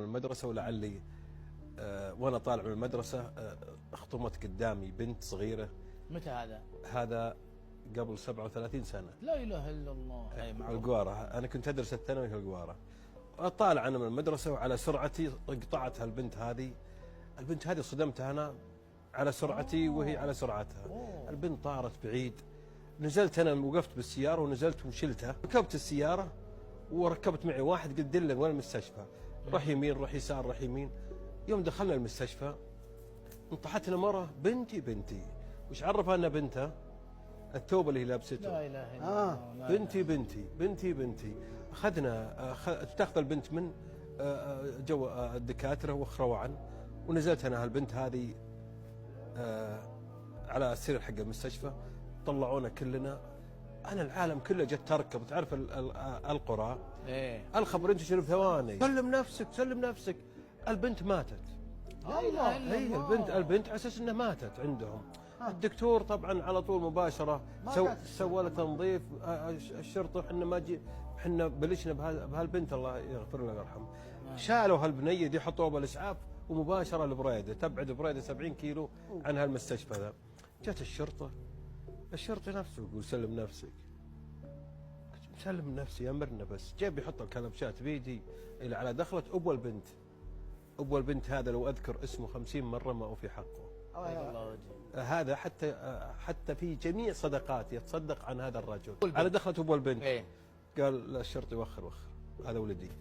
من المدرسة ولعلي وأنا طالع من المدرسة اخطمت قدامي بنت صغيرة. متى هذا؟ هذا قبل 37 سنة. لا إله إلا الله. القوارة، أنا كنت أدرس الثانوي في القوارة. طالع أنا من المدرسة وعلى سرعتي قطعتها البنت هذه صدمتها أنا على سرعتي وهي على سرعتها. البنت طارت بعيد. نزلت أنا، وقفت بالسيارة ونزلت وشلتها، ركبت السيارة وركبت معي واحد قلت دلن وين المستشفى، روح يمين روح يسار روح يمين. يوم دخلنا المستشفى انطحتنا مرة بنتي وش عرفها أن بنتها؟ الثوب اللي هي لابسته. لا إله إلا الله. بنتي أخذنا تاخذ البنت من جو الدكاترة وخروا عن، ونزلت أنا البنت هذه على السرير حق المستشفى. طلعونا كلنا، أنا العالم كله جت تركض. تعرف القرى الخبر انتشر بثواني، سلم نفسك. البنت ماتت. لا إله إلا الله. البنت على اساس انها ماتت عندهم. الدكتور طبعا على طول مباشره سوى له تنظيف. الشرطه احنا بلشنا بهالبنت الله يغفر له ويرحمه. شالوا هالبنيه دي حطوها بالاسعاف ومباشره لبريده، تبعد بريده 70 كيلو عن هالمستشفى ذا. جت الشرطه نفسه يقول سلم نفسك. مسلم نفسي امرنا بس. جيب يحط الكلبشات بيدي الى على دخلت ابو البنت هذا لو اذكر اسمه 50 مره ما اوفي حقه. الله وجهه. هذا حتى في جميع صدقاتي يتصدق عن هذا الرجل. على دخلت ابو البنت. قال الشرطي وخر هذا ولدي.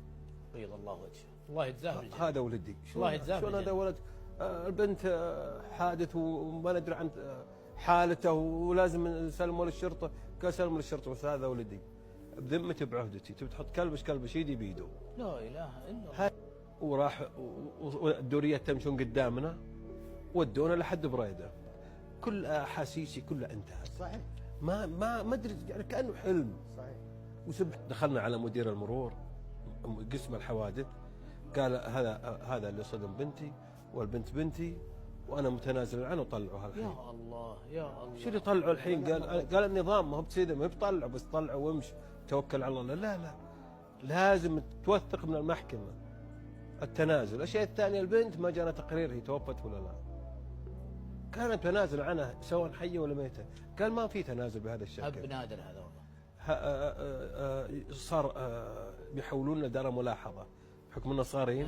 بيض الله وجهه. الله يجزاه. هذا ولدي. الله يجزاه. شلون هذا ولد؟ البنت حادث وما ندري عن حالته ولازم نسلمه للشرطه. قال سلمه للشرطه بس هذا ولدي بذمتي بعهدتي. تبي تحط كلبش يدي بيده. لا اله الا الله. وراح والدوريه تمشون قدامنا ودونا لحد بريده. كل احاسيسي كلها انتهت. صحيح. ما ادري يعني كانه حلم. صحيح. وسبت دخلنا على مدير المرور قسم الحوادث. قال هذا اللي صدم بنتي والبنت بنتي وانا متنازل عنه وطلعوا هالحين. يا الله يا الله. شو اللي طلعوا الحين؟ قال النظام ما هو بسيده ما بيطلعوا بس طلعوا وامشي توكل على الله. لا لازم توثق من المحكمه التنازل. الاشياء الثانيه البنت ما جانا تقرير هي توفت ولا لا. كان تنازل عنها سواء حيه ولا ميته. قال ما في تنازل بهذا الشكل. اب نادر هذا والله. صار بيحولون لنا دار ملاحظه بحكم النصارين.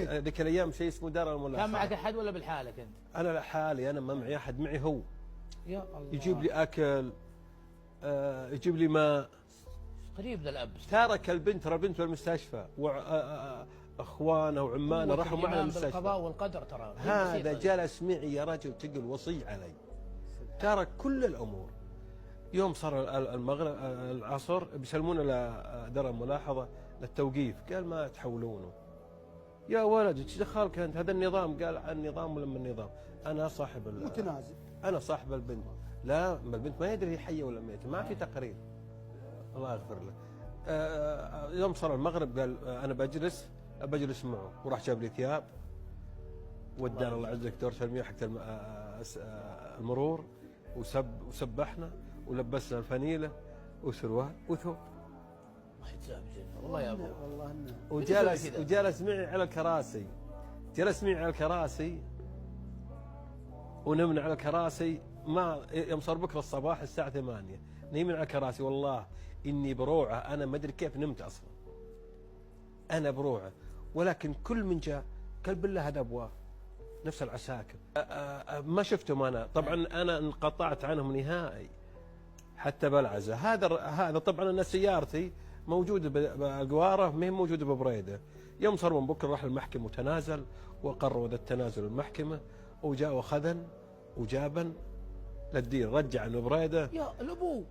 ذيك الايام شيء اسمه دار الملاحظه. كان معك احد ولا بالحالة كنت؟ انا لحالي، انا ما معي احد، معي هو. يا الله. يجيب لي اكل، يجيب لي ماء. قريب ذا الاب. ترك البنت بالمستشفى واخوانه وعمانه راحوا معنا المستشفى. بالقضاء والقدر ترى. هذا جلس معي يا رجل تقل وصي علي. ترك كل الامور. يوم صار المغرب العصر بيسلمونا لدار الملاحظه للتوقيف. قال ما تحولونه. يا ولد ايش دخلك انت؟ هذا النظام. قال النظام ولا من النظام؟ انا صاحب متنازل. انا صاحب البنت. لا البنت ما يدري هي حيه ولا ميته، ما في تقرير. الله يغفر له. يوم صار المغرب قال انا بجلس معه، وراح جاب لي ثياب ودانا الله يعزك دور تلميع حق المرور وسبحنا ولبسنا الفنيله وسروال وثوب. الله يجزاه بالجنه والله يا ابو. والله انه وجلس معي على الكراسي. ونمنا على الكراسي. ما يوم صار بكره الصباح الساعه 8 نايمين على الكراسي. والله اني بروعه، انا ما ادري كيف نمت اصلا. انا بروعه، ولكن كل من جاء قال بالله هذا ابواه نفس العساكر. ما شفتهم انا طبعا، انا انقطعت عنهم نهائي حتى بالعزة. هذا طبعا انا سيارتي موجوده بالقواره ما هي موجوده ببريده. يوم صار من بكره راح المحكمه وتنازل وقرروا ذا التنازل المحكمه، وجاء وخذن وجابن للدين رجع من بريده. يا الابو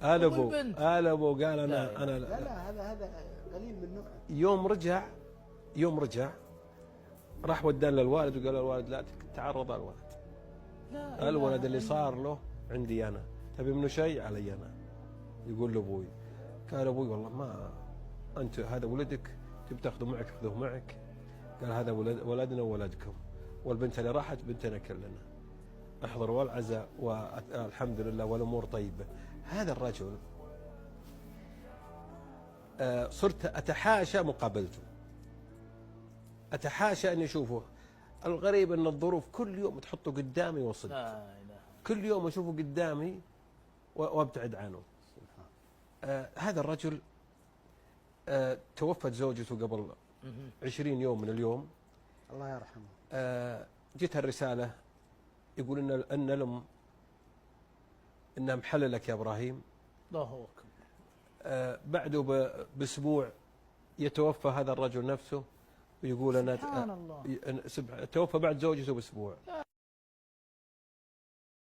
الابو قال انا لا هذا قليل من نوعه. يوم رجع راح ودانا للوالد وقال الوالد لا تعرض الولد. الولد اللي صار له عندي انا، تبي منه شيء علي انا. يقول له ابوي. قال ابوي والله ما انت هذا ولدك تبي تاخذه معك خذوه معك. قال هذا ولدنا وولدكم، والبنت اللي راحت بنتنا كلنا. احضروا العزاء والحمد لله والامور طيبه. هذا الرجل صرت اتحاشى مقابلته. اتحاشى اني اشوفه. الغريب ان الظروف كل يوم تحطه قدامي وصدق، لا اله. كل يوم اشوفه قدامي وابتعد عنه. هذا الرجل توفت زوجته قبل 20 يوم من اليوم. الله يرحمه. جتها الرسالة يقول ان الام انها محللك يا ابراهيم. الله اكبر. بعده باسبوع يتوفى هذا الرجل نفسه، ويقول انا سبحان الله. توفى بعد زوجته باسبوع.